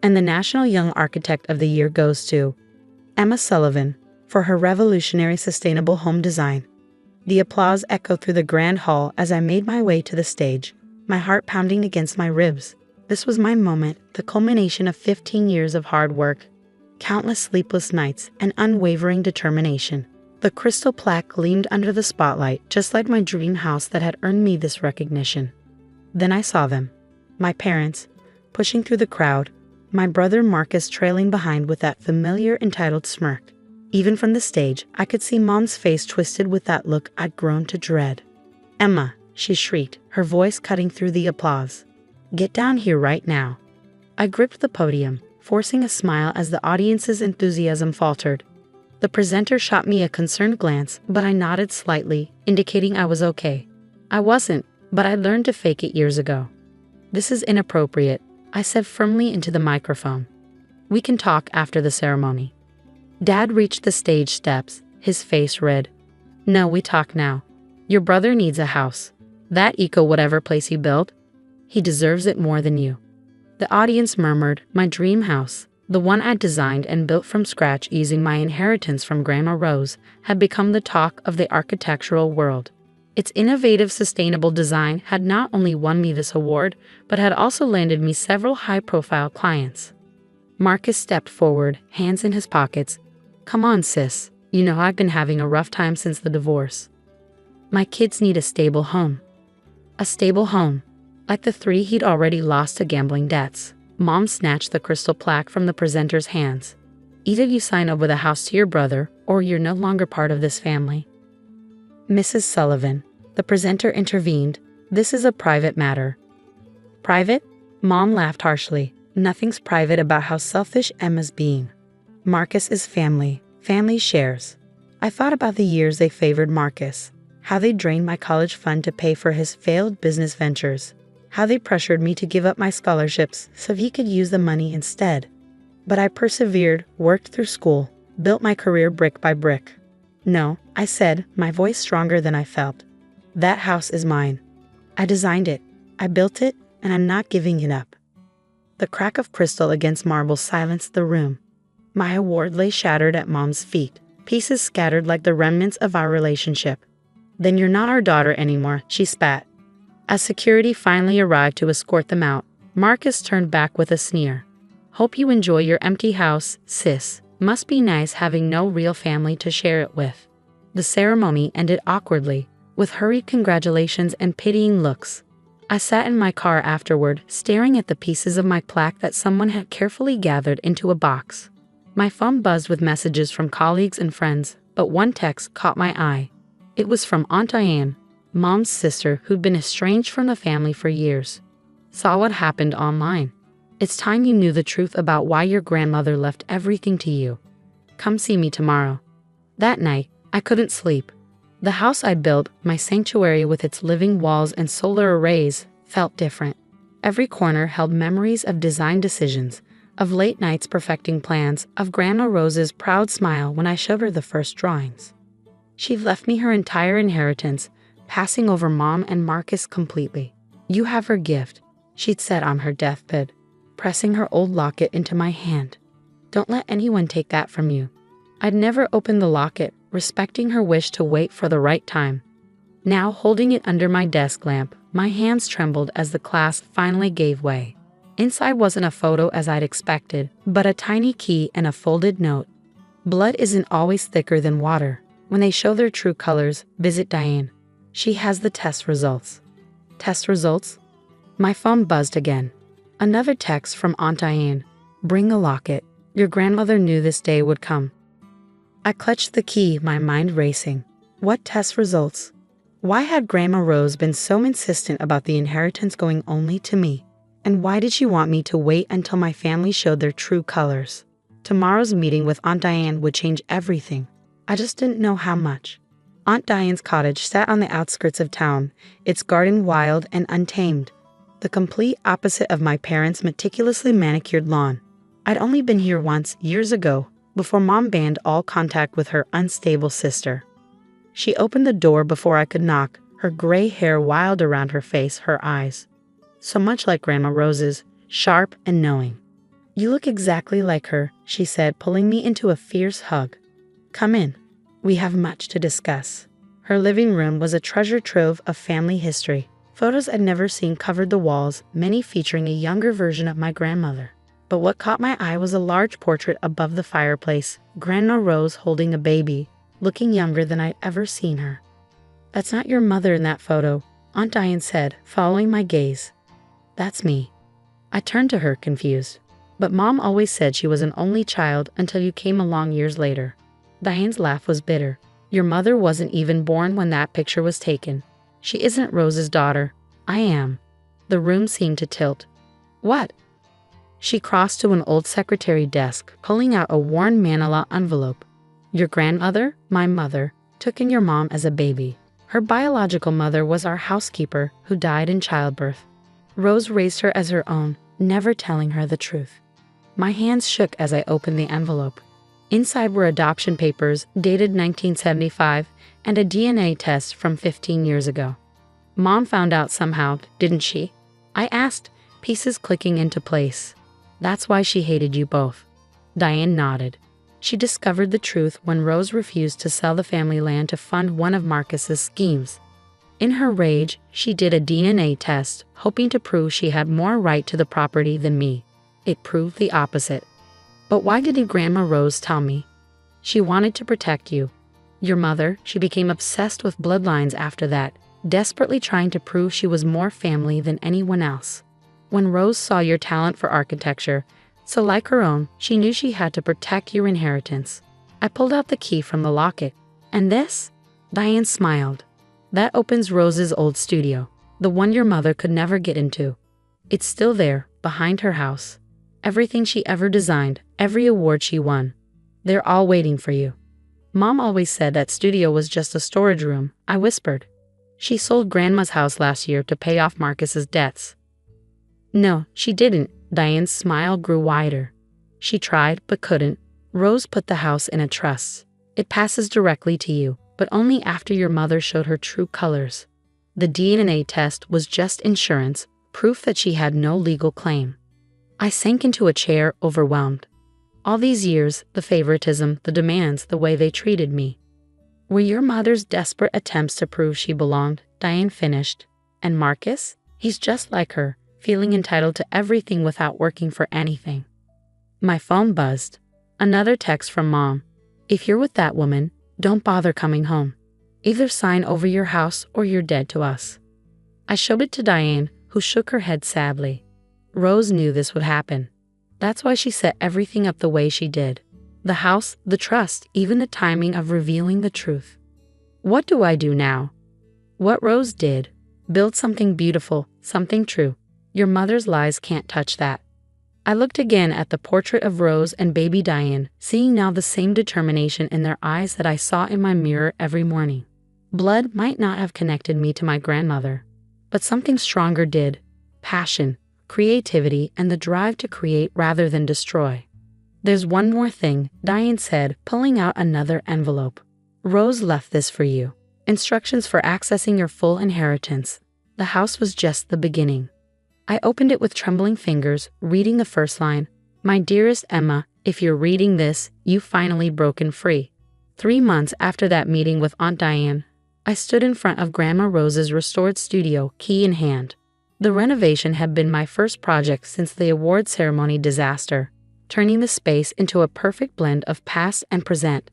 And the National Young Architect of the Year goes to Emma Sullivan for her revolutionary sustainable home design. The applause echoed through the grand hall as I made my way to the stage, my heart pounding against my ribs. This was my moment, the culmination of 15 years of hard work, countless sleepless nights, and unwavering determination. The crystal plaque gleamed under the spotlight, just like my dream house that had earned me this recognition. Then I saw them, my parents, pushing through the crowd, my brother Marcus trailing behind with that familiar entitled smirk. Even from the stage, I could see Mom's face twisted with that look I'd grown to dread. "Emma," she shrieked, her voice cutting through the applause. "Get down here right now." I gripped the podium, forcing a smile as the audience's enthusiasm faltered. The presenter shot me a concerned glance, but I nodded slightly, indicating I was okay. I wasn't, but I learned to fake it years ago. "This is inappropriate," I said firmly into the microphone. "We can talk after the ceremony." Dad reached the stage steps, his face red. "No, we talk now. Your brother needs a house. That whatever place he built, he deserves it more than you." The audience murmured, "My dream house, the one I designed and built from scratch using my inheritance from Grandma Rose, had become the talk of the architectural world. Its innovative, sustainable design had not only won me this award, but had also landed me several high-profile clients. Marcus stepped forward, hands in his pockets. "Come on, sis. You know I've been having a rough time since the divorce. My kids need a stable home." A stable home. Like the 3 he'd already lost to gambling debts. Mom snatched the crystal plaque from the presenter's hands. "Either you sign over the house to your brother, or you're no longer part of this family." "Mrs. Sullivan," the presenter intervened, "this is a private matter." "Private?" Mom laughed harshly. "Nothing's private about how selfish Emma's being. Marcus is family. Family shares." I thought about the years they favored Marcus, how they drained my college fund to pay for his failed business ventures, how they pressured me to give up my scholarships so he could use the money instead. But I persevered, worked through school, built my career brick by brick. "No," I said, my voice stronger than I felt. "That house is mine. I designed it, I built it, and I'm not giving it up." The crack of crystal against marble silenced the room. My award lay shattered at Mom's feet, pieces scattered like the remnants of our relationship. "Then you're not our daughter anymore," she spat. As security finally arrived to escort them out, Marcus turned back with a sneer. "Hope you enjoy your empty house, sis. Must be nice having no real family to share it with." The ceremony ended awkwardly, with hurried congratulations and pitying looks. I sat in my car afterward, staring at the pieces of my plaque that someone had carefully gathered into a box. My phone buzzed with messages from colleagues and friends, but one text caught my eye. It was from Aunt Diane, Mom's sister who'd been estranged from the family for years. "Saw what happened online. It's time you knew the truth about why your grandmother left everything to you. Come see me tomorrow." That night, I couldn't sleep. The house I built, my sanctuary with its living walls and solar arrays, felt different. Every corner held memories of design decisions, of late nights perfecting plans, of Grandma Rose's proud smile when I showed her the first drawings. She'd left me her entire inheritance, passing over Mom and Marcus completely. "You have her gift," she'd said on her deathbed, pressing her old locket into my hand. "Don't let anyone take that from you." I'd never opened the locket, respecting her wish to wait for the right time. Now, holding it under my desk lamp, my hands trembled as the clasp finally gave way. Inside wasn't a photo as I'd expected, but a tiny key and a folded note. "Blood isn't always thicker than water. When they show their true colors, visit Diane. She has the test results." Test results? My phone buzzed again. Another text from Aunt Diane. "Bring a locket. Your grandmother knew this day would come." I clutched the key, my mind racing. What test results? Why had Grandma Rose been so insistent about the inheritance going only to me? And why did she want me to wait until my family showed their true colors? Tomorrow's meeting with Aunt Diane would change everything. I just didn't know how much. Aunt Diane's cottage sat on the outskirts of town, its garden wild and untamed, the complete opposite of my parents' meticulously manicured lawn. I'd only been here once, years ago, before Mom banned all contact with her unstable sister. She opened the door before I could knock, her gray hair wild around her face, her eyes. So much like Grandma Rose's, sharp and knowing. You look exactly like her, she said, pulling me into a fierce hug. Come in. We have much to discuss. Her living room was a treasure trove of family history. Photos I'd never seen covered the walls, many featuring a younger version of my grandmother. But what caught my eye was a large portrait above the fireplace, Grandma Rose holding a baby, looking younger than I'd ever seen her. That's not your mother in that photo, Aunt Diane said, following my gaze. That's me. I turned to her, confused. But Mom always said she was an only child until you came along years later. Diane's laugh was bitter. Your mother wasn't even born when that picture was taken. She isn't Rose's daughter. I am. The room seemed to tilt. What? She crossed to an old secretary desk, pulling out a worn manila envelope. Your grandmother, my mother, took in your mom as a baby. Her biological mother was our housekeeper who died in childbirth. Rose raised her as her own, never telling her the truth. My hands shook as I opened the envelope. Inside were adoption papers dated 1975 and a DNA test from 15 years ago. Mom found out somehow, didn't she? I asked, pieces clicking into place. That's why she hated you both. Diane nodded. She discovered the truth when Rose refused to sell the family land to fund one of Marcus's schemes. In her rage, she did a DNA test, hoping to prove she had more right to the property than me. It proved the opposite. But why did Grandma Rose tell me? She wanted to protect you. Your mother, she became obsessed with bloodlines after that, desperately trying to prove she was more family than anyone else. When Rose saw your talent for architecture, so like her own, she knew she had to protect your inheritance. I pulled out the key from the locket. And this? Diane smiled. That opens Rose's old studio, the one your mother could never get into. It's still there, behind her house. Everything she ever designed, every award she won. They're all waiting for you. Mom always said that studio was just a storage room, I whispered. She sold Grandma's house last year to pay off Marcus's debts. No, she didn't. Diane's smile grew wider. She tried, but couldn't. Rose put the house in a trust. It passes directly to you, but only after your mother showed her true colors. The DNA test was just insurance, proof that she had no legal claim. I sank into a chair, overwhelmed. All these years, the favoritism, the demands, the way they treated me. Were your mother's desperate attempts to prove she belonged, Diane finished. And Marcus? He's just like her, feeling entitled to everything without working for anything. My phone buzzed. Another text from Mom. If you're with that woman, don't bother coming home. Either sign over your house or you're dead to us. I showed it to Diane, who shook her head sadly. Rose knew this would happen. That's why she set everything up the way she did. The house, the trust, even the timing of revealing the truth. What do I do now? What Rose did. Build something beautiful, something true. Your mother's lies can't touch that. I looked again at the portrait of Rose and baby Diane, seeing now the same determination in their eyes that I saw in my mirror every morning. Blood might not have connected me to my grandmother, but something stronger did. Passion, creativity, and the drive to create rather than destroy. There's one more thing, Diane said, pulling out another envelope. Rose left this for you. Instructions for accessing your full inheritance. The house was just the beginning. I opened it with trembling fingers, reading the first line. My dearest Emma, if you're reading this, you've finally broken free. 3 months after that meeting with Aunt Diane, I stood in front of Grandma Rose's restored studio, key in hand. The renovation had been my first project since the award ceremony disaster, turning the space into a perfect blend of past and present.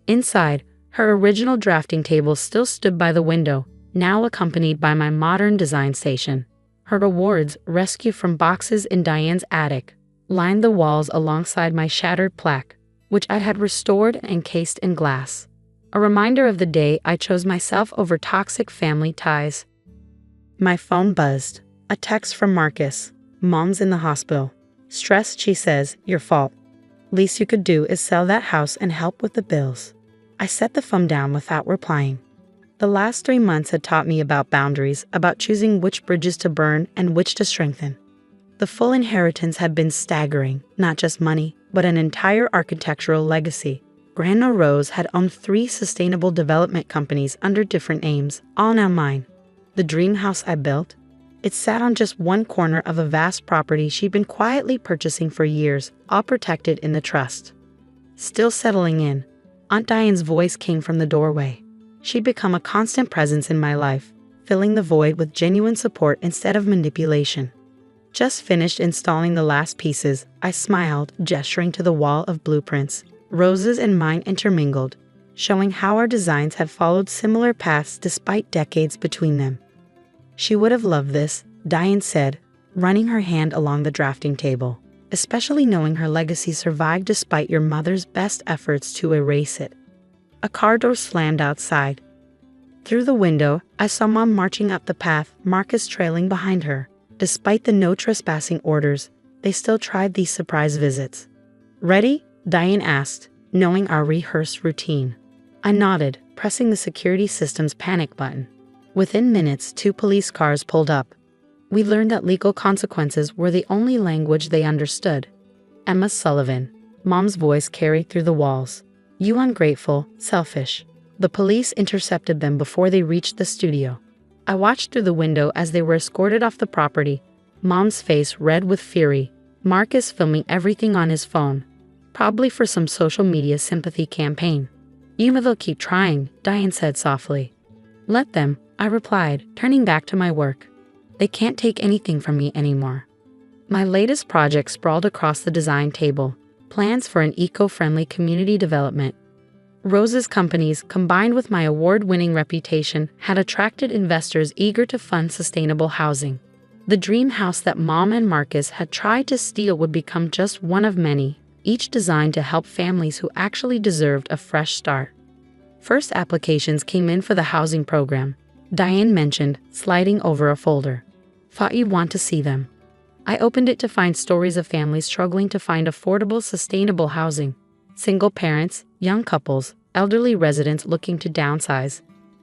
Inside, her original drafting table still stood by the window, now accompanied by my modern design station. Her awards, rescued from boxes in Diane's attic, lined the walls alongside my shattered plaque, which I had restored and encased in glass. A reminder of the day I chose myself over toxic family ties. My phone buzzed. A text from Marcus. Mom's in the hospital. Stressed, she says, your fault. Least you could do is sell that house and help with the bills. I set the phone down without replying. The last 3 months had taught me about boundaries, about choosing which bridges to burn and which to strengthen. The full inheritance had been staggering, not just money, but an entire architectural legacy. Grandma Rose had owned 3 sustainable development companies under different names, all now mine. The dream house I built, It sat on just one corner of a vast property she'd been quietly purchasing for years, all protected in the trust. Still settling in, Aunt Diane's voice came from the doorway. She'd become a constant presence in my life, filling the void with genuine support instead of manipulation. Just finished installing the last pieces, I smiled, gesturing to the wall of blueprints. Rose's and mine intermingled, showing how our designs had followed similar paths despite decades between them. She would have loved this, Diane said, running her hand along the drafting table, especially knowing her legacy survived despite your mother's best efforts to erase it. A car door slammed outside. Through the window, I saw Mom marching up the path, Marcus trailing behind her. Despite the no trespassing orders, they still tried these surprise visits. "Ready?" Diane asked, knowing our rehearsed routine. I nodded, pressing the security system's panic button. Within minutes, 2 police cars pulled up. We learned that legal consequences were the only language they understood. Emma Sullivan. Mom's voice carried through the walls. "You ungrateful, selfish." The police intercepted them before they reached the studio. I watched through the window as they were escorted off the property, Mom's face red with fury, Marcus filming everything on his phone, probably for some social media sympathy campaign. "You know they'll keep trying," Diane said softly. "Let them," I replied, turning back to my work. "They can't take anything from me anymore." My latest project sprawled across the design table, plans for an eco-friendly community development. Rose's companies, combined with my award-winning reputation, had attracted investors eager to fund sustainable housing. The dream house that Mom and Marcus had tried to steal would become just one of many, each designed to help families who actually deserved a fresh start. First applications came in for the housing program, Diane mentioned, sliding over a folder. "Thought you'd want to see them." I opened it to find stories of families struggling to find affordable, sustainable housing. Single parents, young couples, elderly residents looking to downsize.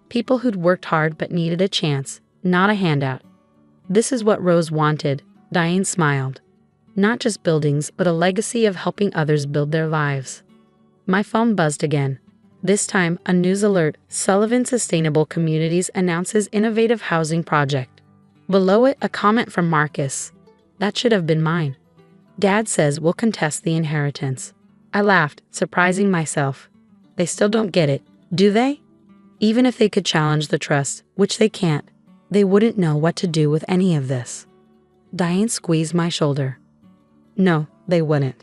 People who'd worked hard but needed a chance, not a handout. "This is what Rose wanted," Diane smiled. "Not just buildings, but a legacy of helping others build their lives." My phone buzzed again. This time, a news alert: Sullivan Sustainable Communities announces innovative housing project. Below it, a comment from Marcus. "That should have been mine. Dad says we'll contest the inheritance." I laughed, surprising myself. They still don't get it, do they? Even if they could challenge the trust, which they can't, they wouldn't know what to do with any of this. Diane squeezed my shoulder. No, they wouldn't.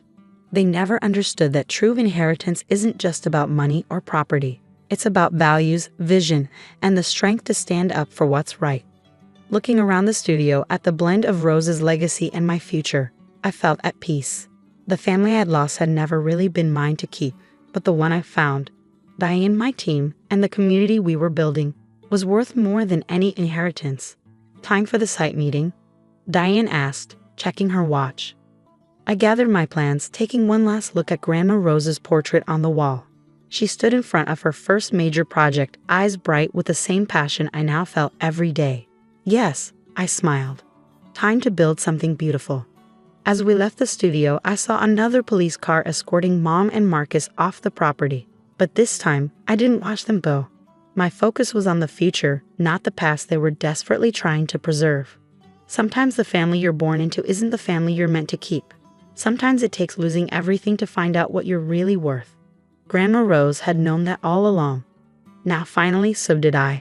They never understood that true inheritance isn't just about money or property. It's about values, vision, and the strength to stand up for what's right. Looking around the studio at the blend of Rose's legacy and my future, I felt at peace. The family I'd lost had never really been mine to keep, but the one I found, Diane, my team, and the community we were building, was worth more than any inheritance. "Time for the site meeting?" Diane asked, checking her watch. I gathered my plans, taking one last look at Grandma Rose's portrait on the wall. She stood in front of her first major project, eyes bright with the same passion I now felt every day. "Yes," I smiled. "Time to build something beautiful." As we left the studio, I saw another police car escorting Mom and Marcus off the property. But this time, I didn't watch them go. My focus was on the future, not the past they were desperately trying to preserve. Sometimes the family you're born into isn't the family you're meant to keep. Sometimes it takes losing everything to find out what you're really worth. Grandma Rose had known that all along. Now finally, so did I.